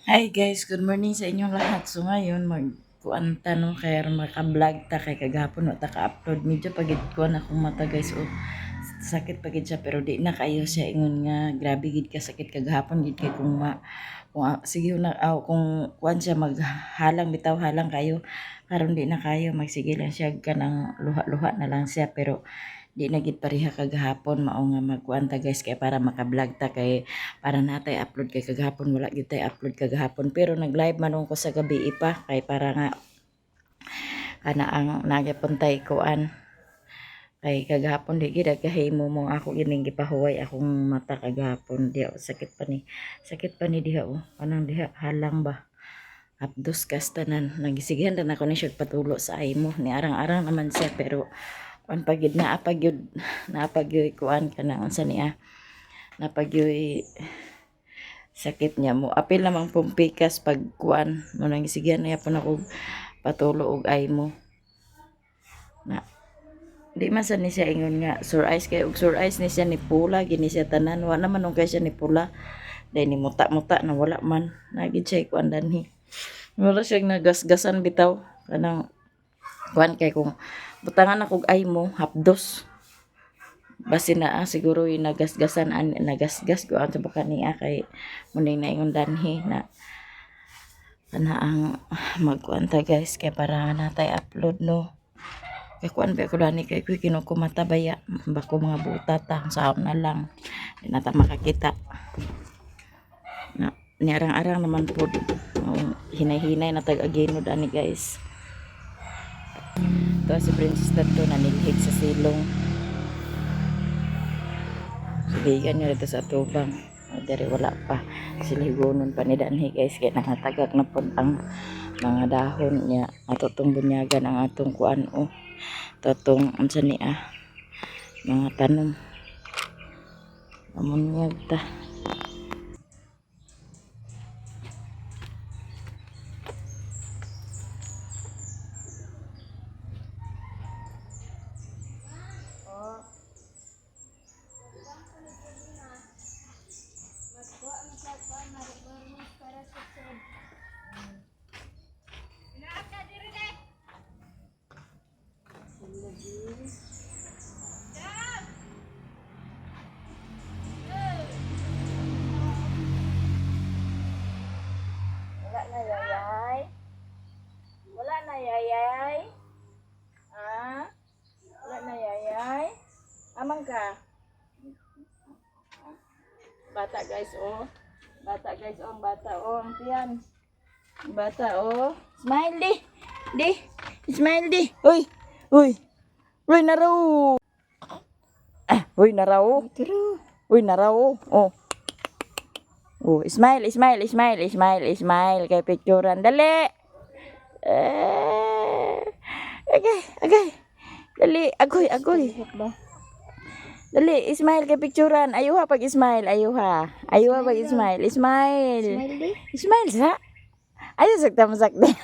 Hi guys, good morning sa inyong lahat. So ngayon magkuanta no kaya maka-vlog ta kay kagahapon wa ta ka-upload medyo pagid ko na akong mata guys o sakit pagid siya pero di na kayo siya ingon nga grabe gid ka sakit kagahapon gid kay sige na kung kuan siya maghalang bitaw halang kayo karon di na kayo magsige lang siya kanang luha-luha na lang siya pero di na gid pareha kagahapon mao nga magkuan ta guys kay para maka-vlog ta kay para natay upload kay kagahapon wala gyud tay upload kagahapon pero nag-live man ko sa gabi pa kay para nga ana ang nagyapon tay kuan kay kagahapon di gid kahimo mo ako gining gipahuway akong mata kagahapon di sakit pa ni diha kanang diha halang ba apdos kastanan nagisigihan na ako ni siya patulo sa imo ni arang-arang naman siya pero on pagid na pagyud kuan kana unsa niya napagyoy sakit niya mo apil namang pumpikas pag kuan mo nang isigihan niya po ako patulo og ay mo na di man sa ni siya ingon nga sore eyes kay og sore eyes ni siya ni pula gini siya tanan wa naman nung kay siya ni pula dahil ni muta-muta na wala man nagid siya kuan danhi wala siya nagasgasan bitaw kanang kuan kay kung butangan ako ay mo hapdos basi na siguro yung nagasgas ko ang sa niya kay muning naingon danhi na kana ang magkuanta guys kay para natay upload no kay kuan ba ko dani kay ko kinukumata baya bako mga buta ta sa na lang di na ta makakita na niarang-arang naman po hinay-hinay na tag-agino dani guys to si Princess Tato nanilhig sa silong sibigan nyo dito sa tubang dari wala pa siligonon pa ni danhi guys kaya nangatagak na po ang mga dahon niya atotong bunyagan ang atong kuan totong unsa ni mga tanom amunyag ta wala na yayay wala na yayay wala na yayay amang ka bata guys ang bata ang tiyan bata smile di smile di uy uy uy naraw uy naraw uy naraw smile kay picturean dali agay dali agoy dali smile kay picturean ayuha pag smile ayuha pag smile sa ayaw sa tamsak din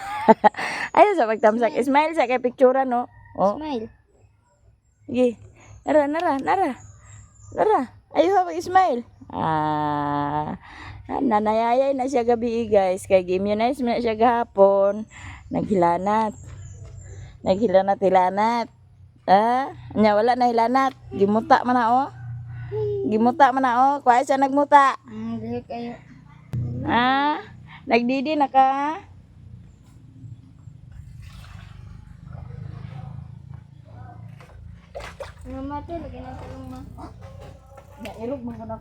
ayaw sa pagtamsak smile sa kay picturean no Smile. sige nara ayuha pag smile nanayayay na siya gabi guys kay gi-immunize na siya gahapon naghilanat nya wala na hilanat gimuta man na kuha siya nagmuta Dili kayo. nagdidi na ka Mate, lagi na tulong ma. na irog man ko na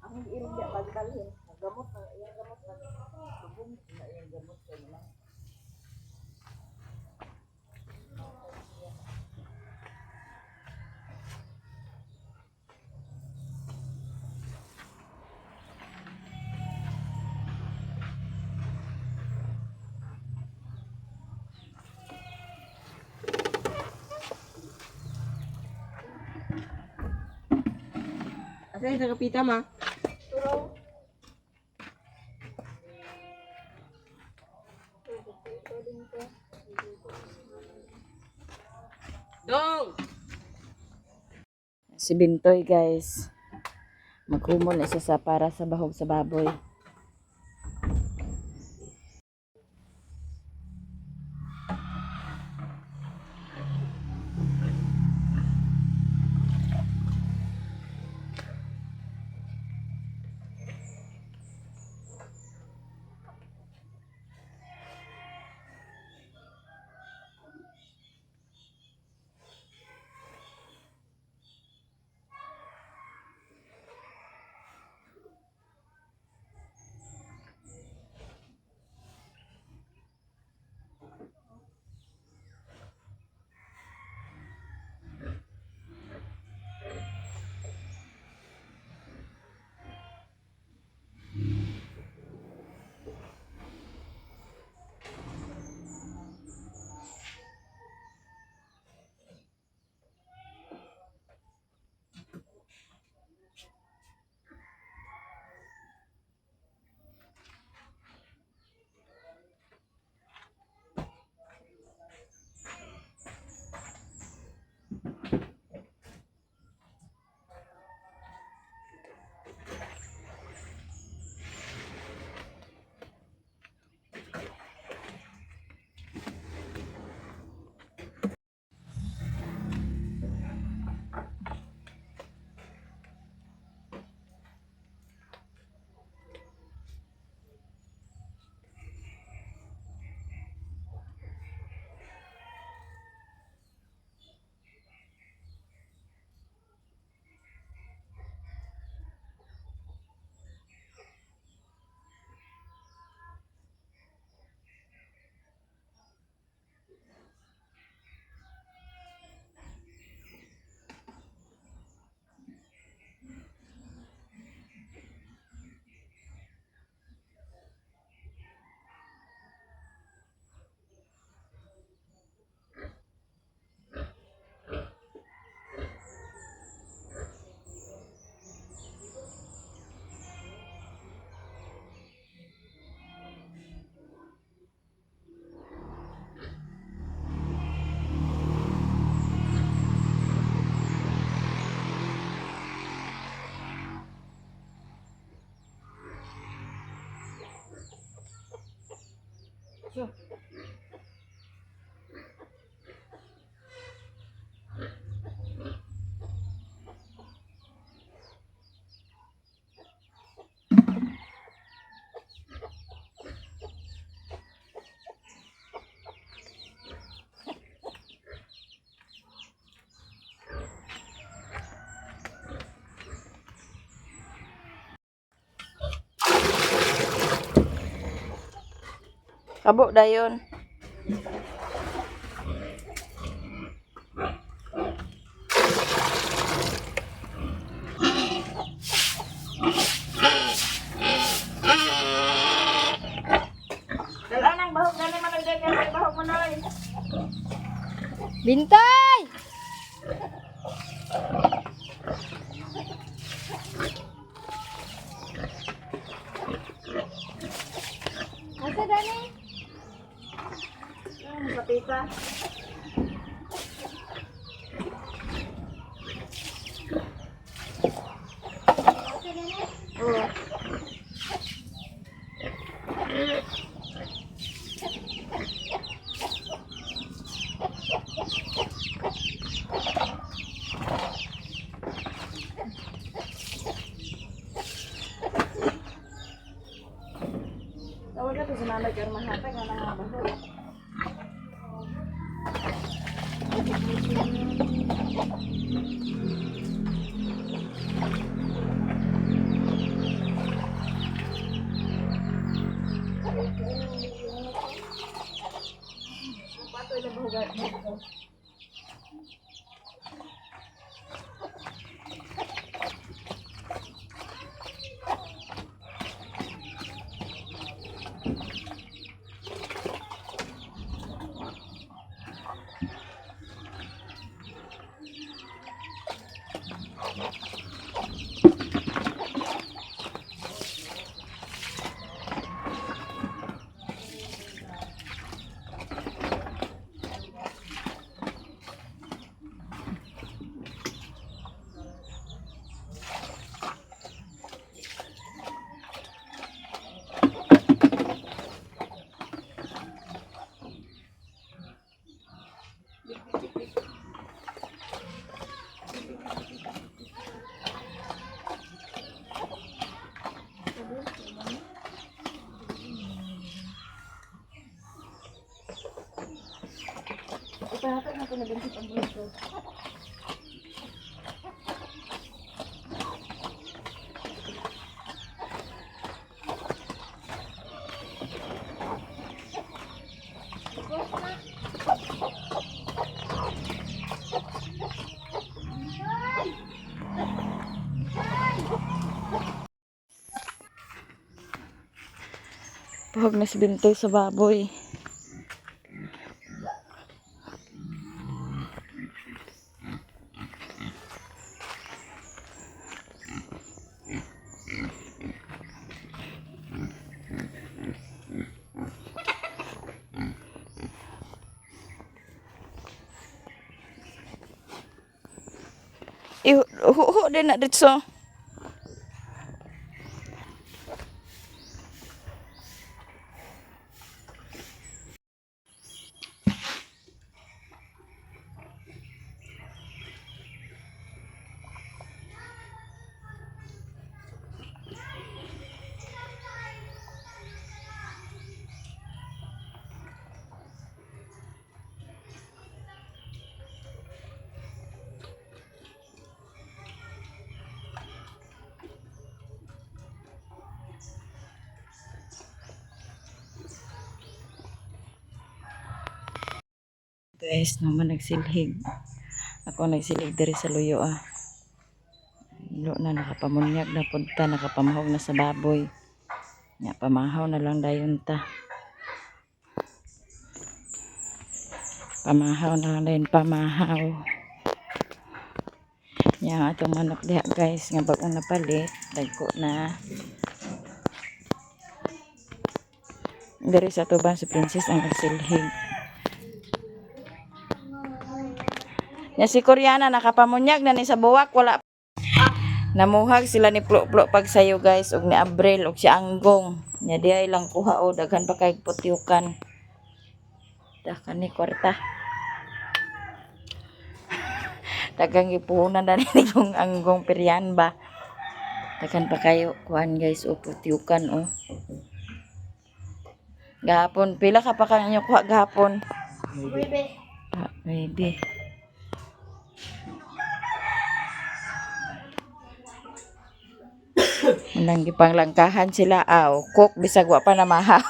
akong irog dia pagbalhin gamot na iyang gamot na tubong na iyang gamot kay na asa yung kapita ma Turong. dong si Bintoy guys magkumon na siya sa para sa bahog sa baboy Kabo dayon. Dalaan ang bahog gani managday ka sa bahog mo na. Bintay! Asa dani? Kapita. Asa dani? Oo. Tawag ka to sa nanay kaya mahatag na ng mga bahog. Patoy na bahugan dito. Ipahatag na ito na din sa dito. Pahog na si Bintoy sa baboy. Iho din na dito. Guys, naman nagsilhig. Ako nagsilhig diri sa luyo ah. Ilo na nakapamunyag na punta, nakapamahog na sa baboy. Nya pamahaw na lang dayon ta. Pamahaw na lang dayon, pamahaw. Nya atong manok diha guys, nga bagong napalit, dagko na. Diri sa tuban si Princess ang nagsilhig. Nya si Koreana nakapamunyag na ni sa buwak, wala namuhag sila ni Plo-Plo pagsayo guys, ug ni Abril ug si Anggong. Nya diay lang kuha o daghan pa kay putyukan. Dakan ni kwarta. Dagang ipunan na rin kung anggong peryan ba. Dakan pa kayo. Kuhan guys, o putiukan o. Gahapon, pila ka pa kang inyo kuha gahapon? Bebe. Ah, maybe. Nang gipanglangkahan sila, cook bisag wa pa na mahaw.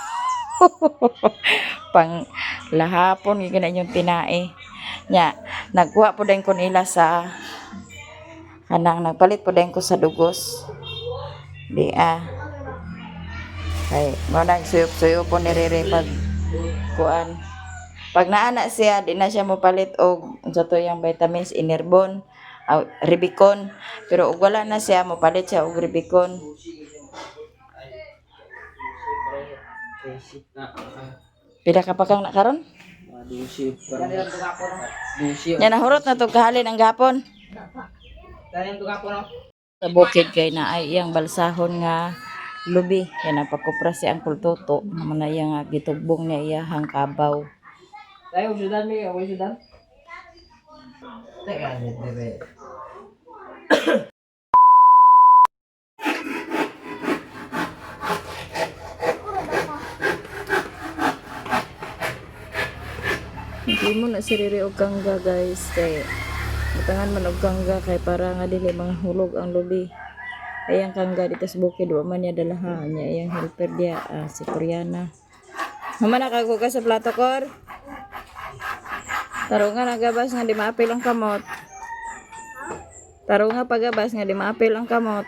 Pang lahapon gyud na inyong tinae. Nya, nagkuha po din ko nila sa kanang nagpalit po din ko sa dugos. Di Kay mo nang suyop-suyop po ni Rere pag kuan. Pag naana siya, di na siya mopalit og unsa to yang vitamins Inerbon, Ribicon. Pero ug wala na siya, mopalit siya og Ribicon. Pila ka pa kang nakaron? Yan nahurot na to kahalin ang gapon. Sa bukid kay na ay iyang balsahon nga lubi. Yan napakupra si Uncle Toto. Naman na iyang gitugbong niya iyahang kabaw. Tayo, sudan mi, away sudan. Teka, bebe. Hindi mo na siriri og kangga guys. Kay butangan man og kangga kay para nga dili mga hulog ang lubi. Ayang kangga dito sa bukid wa man niya dalahan niya ayang helper dia si Koreana. Mama nakago ka sa plato kor. Tarungan nagabas nga di maapil ang kamot. Tarungan pagabas nga di maapil ang kamot.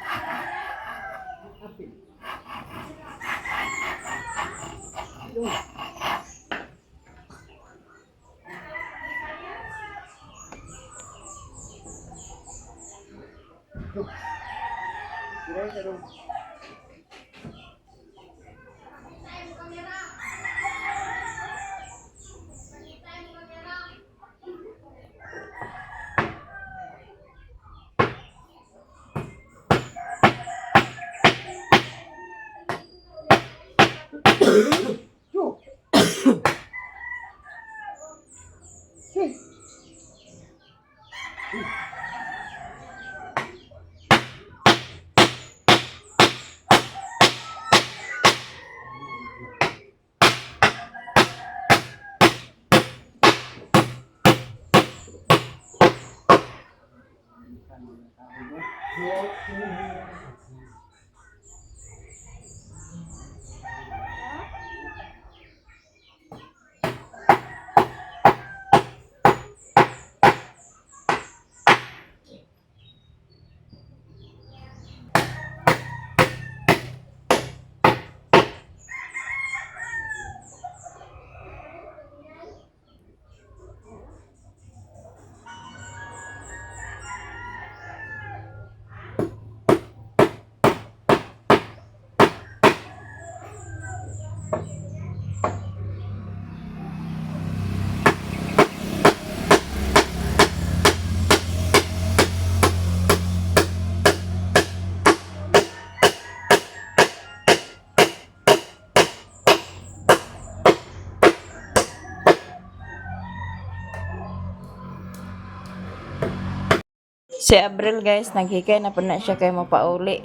Si Abril guys, naghikay na po na siya kay mapauli.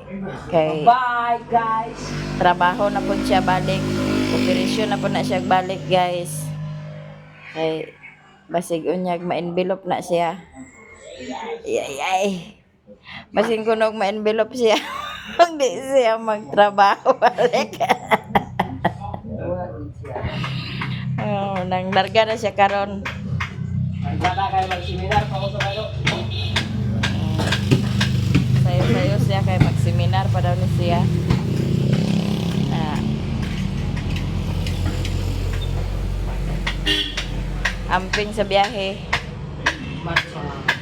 Kay Bye, guys! trabaho na po siya balik. Operasyon na po na siya balik guys. Kay basig unyag ma-envelope na siya. Ay. Basig kunog ma-envelope siya. Hindi siya magtrabaho balik. Nang larga na siya karon. Ang bata kayo mag-seminar pa ko sa kayo. Sayo siya kay mag-seminar pa daw ni siya. Amping sa biyahe. Matcha.